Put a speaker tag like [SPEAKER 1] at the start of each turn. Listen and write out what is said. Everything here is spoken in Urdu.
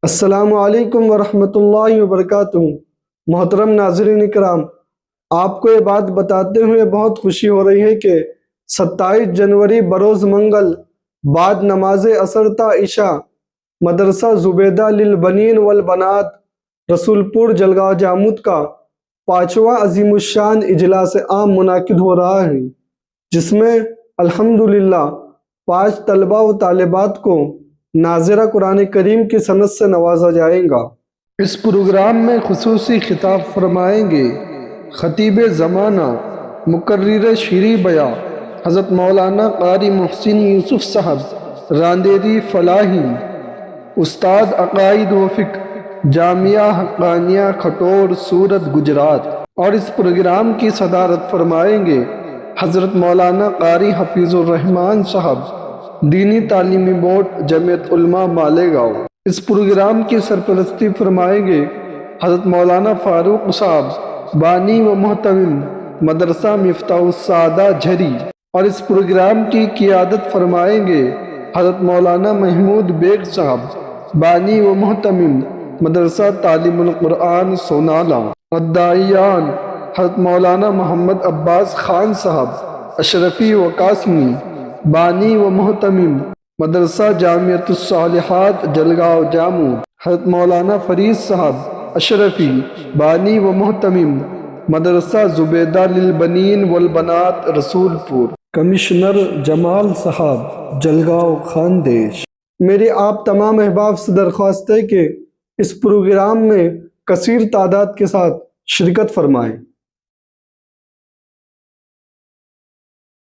[SPEAKER 1] السلام علیکم ورحمۃ اللہ وبرکاتہ۔ محترم ناظرین اکرام، آپ کو یہ بات بتاتے ہوئے بہت خوشی ہو رہی ہے کہ 27 جنوری بروز منگل بعد نماز عصر تا عشاء مدرسہ زبیدہ للبنین والبنات رسول پور جلگاؤں جاموت کا 5واں عظیم الشان اجلاس عام منعقد ہو رہا ہے، جس میں الحمدللہ 5 طلباء و طالبات کو ناظرہ قرآن کریم کی سند سے نوازا جائے گا۔ اس پروگرام میں خصوصی خطاب فرمائیں گے خطیب زمانہ مقرر شیریں بیاں حضرت مولانا قاری محسن یوسف صاحب راندیری فلاحی، استاد عقائد و فقہ جامعہ حقانیہ کھٹور سورت گجرات۔ اور اس پروگرام کی صدارت فرمائیں گے حضرت مولانا قاری حفیظ الرحمان صاحب، دینی تعلیمی بورڈ جمعیت علماء مالیگاؤں۔ اس پروگرام کی سرپرستی فرمائیں گے حضرت مولانا فاروق صاحب، بانی و محتمم مدرسہ مفتاح السعادہ جھری۔ اور اس پروگرام کی قیادت فرمائیں گے حضرت مولانا محمود بیگ صاحب، بانی و محتمم مدرسہ تعلیم القرآن سونالہ۔ الداعیان حضرت مولانا محمد عباس خان صاحب، اشرفی و قاسمی، بانی و محتمم مدرسہ جامعۃ الصالحات جلگاؤں جاموں۔ حضرت مولانا فرید صاحب، اشرفی، بانی و محتمم مدرسہ زبیدہ للبنین والبنات رسول پور۔ کمشنر جمال صاحب، جلگاؤں خاندیش۔ میری آپ تمام احباب سے درخواست ہے کہ اس پروگرام میں کثیر تعداد کے ساتھ شرکت فرمائیں۔